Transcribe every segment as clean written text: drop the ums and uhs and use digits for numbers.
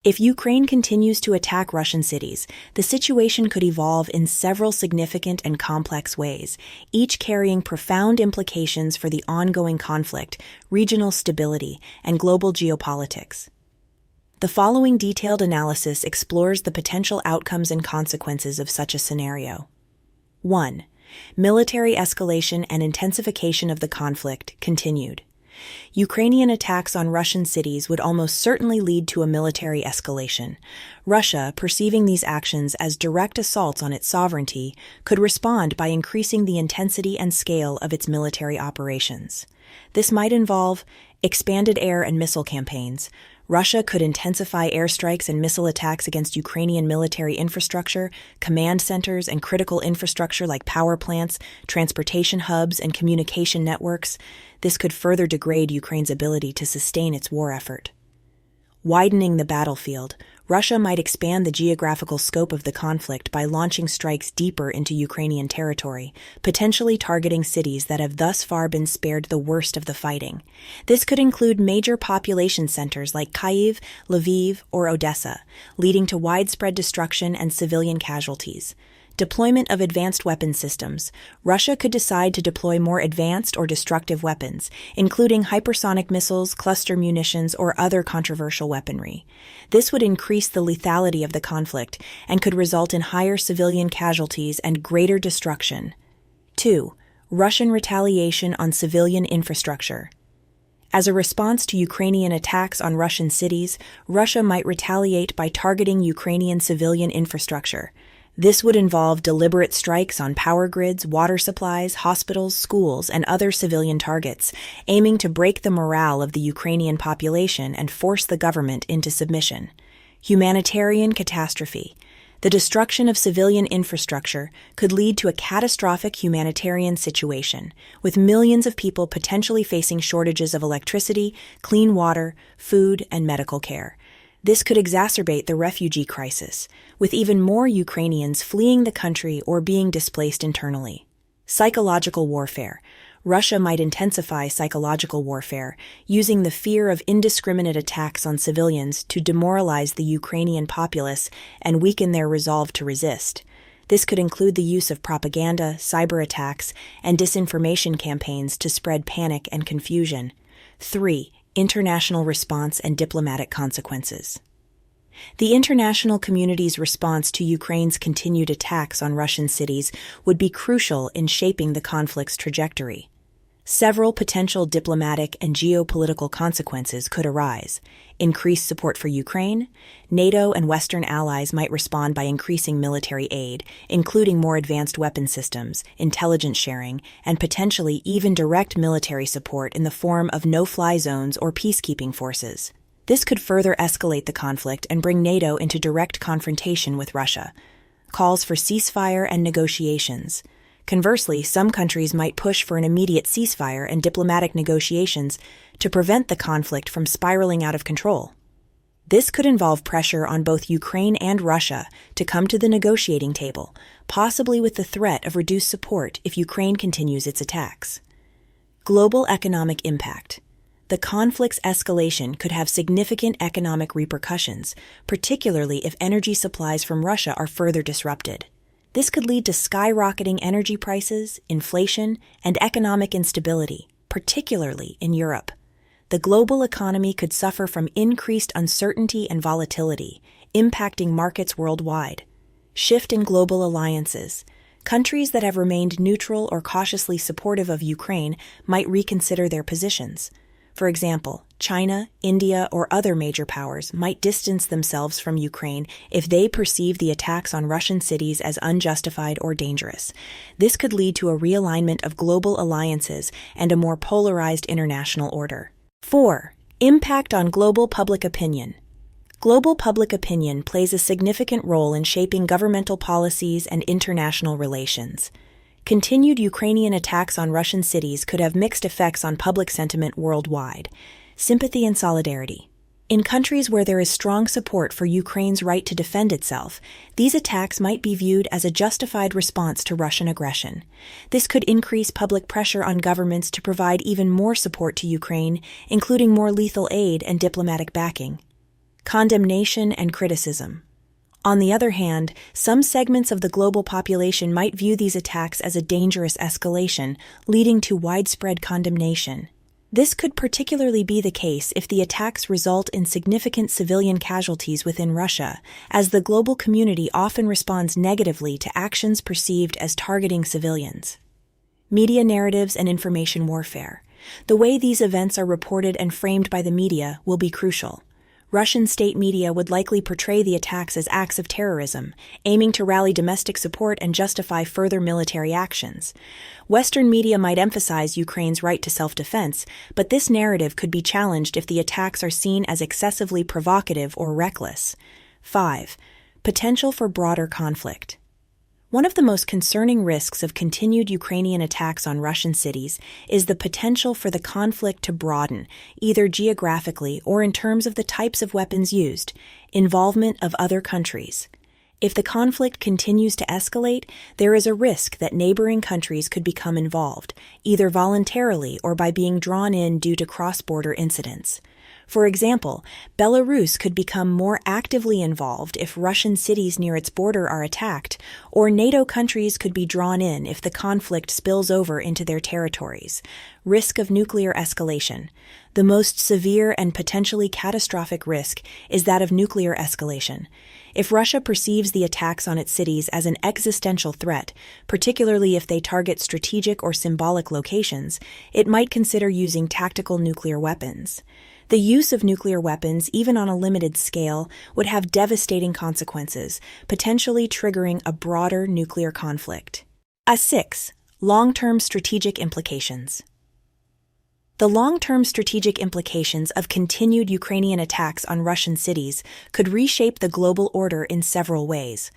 If Ukraine continues to attack Russian cities, the situation could evolve in several significant and complex ways, each carrying profound implications for the ongoing conflict, regional stability, and global geopolitics. The following detailed analysis explores the potential outcomes and consequences of such a scenario. 1. Military escalation and intensification of the conflict continued. Ukrainian attacks on Russian cities would almost certainly lead to a military escalation. Russia, perceiving these actions as direct assaults on its sovereignty, could respond by increasing the intensity and scale of its military operations. This might involve expanded air and missile campaigns. Russia could intensify airstrikes and missile attacks against Ukrainian military infrastructure, command centers, and critical infrastructure like power plants, transportation hubs, and communication networks. This could further degrade Ukraine's ability to sustain its war effort. Widening the battlefield, Russia might expand the geographical scope of the conflict by launching strikes deeper into Ukrainian territory, potentially targeting cities that have thus far been spared the worst of the fighting. This could include major population centers like Kyiv, Lviv, or Odessa, leading to widespread destruction and civilian casualties. Deployment of advanced weapon systems. Russia could decide to deploy more advanced or destructive weapons, including hypersonic missiles, cluster munitions, or other controversial weaponry. This would increase the lethality of the conflict and could result in higher civilian casualties and greater destruction. 2. Russian retaliation on civilian infrastructure. As a response to Ukrainian attacks on Russian cities, Russia might retaliate by targeting Ukrainian civilian infrastructure. This would involve deliberate strikes on power grids, water supplies, hospitals, schools, and other civilian targets, aiming to break the morale of the Ukrainian population and force the government into submission. Humanitarian catastrophe. The destruction of civilian infrastructure could lead to a catastrophic humanitarian situation, with millions of people potentially facing shortages of electricity, clean water, food, and medical care. This could exacerbate the refugee crisis, with even more Ukrainians fleeing the country or being displaced internally. Psychological warfare. Russia might intensify psychological warfare, using the fear of indiscriminate attacks on civilians to demoralize the Ukrainian populace and weaken their resolve to resist. This could include the use of propaganda, cyber attacks, and disinformation campaigns to spread panic and confusion. 3. International response and diplomatic consequences. The international community's response to Ukraine's continued attacks on Russian cities would be crucial in shaping the conflict's trajectory. Several potential diplomatic and geopolitical consequences could arise. Increased support for Ukraine. NATO and Western allies might respond by increasing military aid, including more advanced weapon systems, intelligence sharing, and potentially even direct military support in the form of no-fly zones or peacekeeping forces. This could further escalate the conflict and bring NATO into direct confrontation with Russia. Calls for ceasefire and negotiations. Conversely, some countries might push for an immediate ceasefire and diplomatic negotiations to prevent the conflict from spiraling out of control. This could involve pressure on both Ukraine and Russia to come to the negotiating table, possibly with the threat of reduced support if Ukraine continues its attacks. Global economic impact. The conflict's escalation could have significant economic repercussions, particularly if energy supplies from Russia are further disrupted. This could lead to skyrocketing energy prices, inflation, and economic instability, particularly in Europe. The global economy could suffer from increased uncertainty and volatility, impacting markets worldwide. Shift in global alliances. Countries that have remained neutral or cautiously supportive of Ukraine might reconsider their positions. For example, China, India, or other major powers might distance themselves from Ukraine if they perceive the attacks on Russian cities as unjustified or dangerous. This could lead to a realignment of global alliances and a more polarized international order. 4. Impact on global public opinion. Global public opinion plays a significant role in shaping governmental policies and international relations. Continued Ukrainian attacks on Russian cities could have mixed effects on public sentiment worldwide. Sympathy and solidarity. In countries where there is strong support for Ukraine's right to defend itself, these attacks might be viewed as a justified response to Russian aggression. This could increase public pressure on governments to provide even more support to Ukraine, including more lethal aid and diplomatic backing. Condemnation and criticism. On the other hand, some segments of the global population might view these attacks as a dangerous escalation, leading to widespread condemnation. This could particularly be the case if the attacks result in significant civilian casualties within Russia, as the global community often responds negatively to actions perceived as targeting civilians. Media narratives and information warfare. The way these events are reported and framed by the media will be crucial. Russian state media would likely portray the attacks as acts of terrorism, aiming to rally domestic support and justify further military actions. Western media might emphasize Ukraine's right to self-defense, but this narrative could be challenged if the attacks are seen as excessively provocative or reckless. 5. Potential for broader conflict. One of the most concerning risks of continued Ukrainian attacks on Russian cities is the potential for the conflict to broaden, either geographically or in terms of the types of weapons used, involvement of other countries. If the conflict continues to escalate, there is a risk that neighboring countries could become involved, either voluntarily or by being drawn in due to cross-border incidents. For example, Belarus could become more actively involved if Russian cities near its border are attacked, or NATO countries could be drawn in if the conflict spills over into their territories. Risk of nuclear escalation. The most severe and potentially catastrophic risk is that of nuclear escalation. If Russia perceives the attacks on its cities as an existential threat, particularly if they target strategic or symbolic locations, it might consider using tactical nuclear weapons. The use of nuclear weapons, even on a limited scale, would have devastating consequences, potentially triggering a broader nuclear conflict. 6. Long-term strategic implications. The long-term strategic implications of continued Ukrainian attacks on Russian cities could reshape the global order in several ways.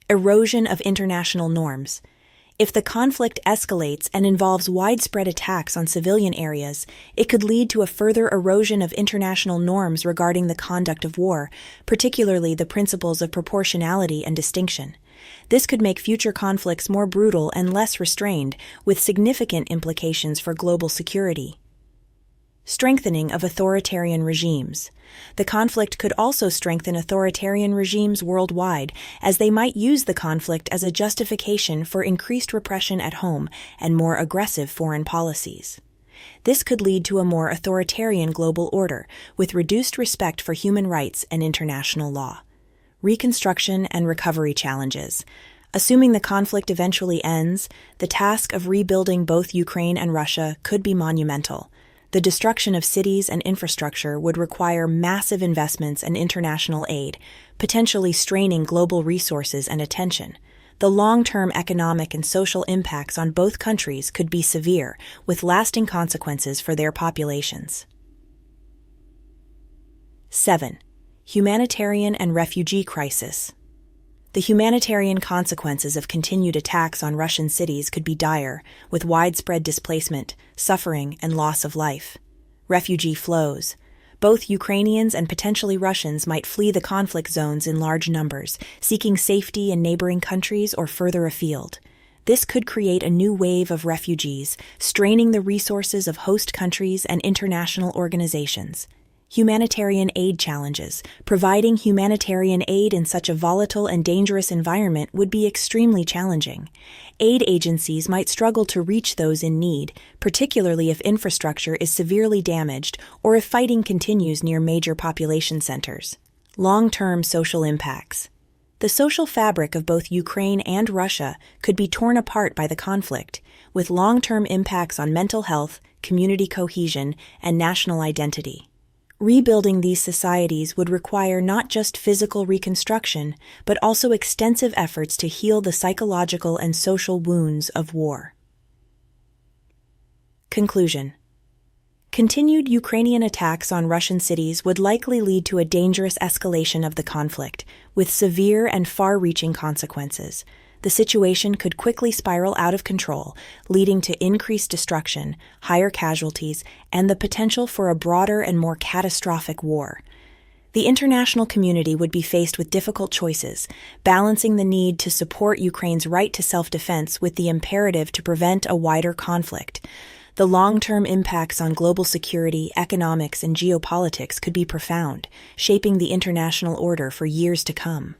Erosion of international norms. If the conflict escalates and involves widespread attacks on civilian areas, it could lead to a further erosion of international norms regarding the conduct of war, particularly the principles of proportionality and distinction. This could make future conflicts more brutal and less restrained, with significant implications for global security. Strengthening of authoritarian regimes. The conflict could also strengthen authoritarian regimes worldwide, as they might use the conflict as a justification for increased repression at home and more aggressive foreign policies. This could lead to a more authoritarian global order, with reduced respect for human rights and international law. Reconstruction and recovery challenges. Assuming the conflict eventually ends, the task of rebuilding both Ukraine and Russia could be monumental. The destruction of cities and infrastructure would require massive investments and international aid, potentially straining global resources and attention. The long-term economic and social impacts on both countries could be severe, with lasting consequences for their populations. 7. Humanitarian and refugee crisis. The humanitarian consequences of continued attacks on Russian cities could be dire, with widespread displacement, suffering, and loss of life. Refugee flows. Both Ukrainians and potentially Russians might flee the conflict zones in large numbers, seeking safety in neighboring countries or further afield. This could create a new wave of refugees, straining the resources of host countries and international organizations. Humanitarian aid challenges. Providing humanitarian aid in such a volatile and dangerous environment would be extremely challenging. Aid agencies might struggle to reach those in need, particularly if infrastructure is severely damaged or if fighting continues near major population centers. Long-term social impacts. The social fabric of both Ukraine and Russia could be torn apart by the conflict, with long-term impacts on mental health, community cohesion, and national identity. Rebuilding these societies would require not just physical reconstruction, but also extensive efforts to heal the psychological and social wounds of war. Conclusion. Continued Ukrainian attacks on Russian cities would likely lead to a dangerous escalation of the conflict, with severe and far-reaching consequences. The situation could quickly spiral out of control, leading to increased destruction, higher casualties, and the potential for a broader and more catastrophic war. The international community would be faced with difficult choices, balancing the need to support Ukraine's right to self-defense with the imperative to prevent a wider conflict. The long-term impacts on global security, economics, and geopolitics could be profound, shaping the international order for years to come.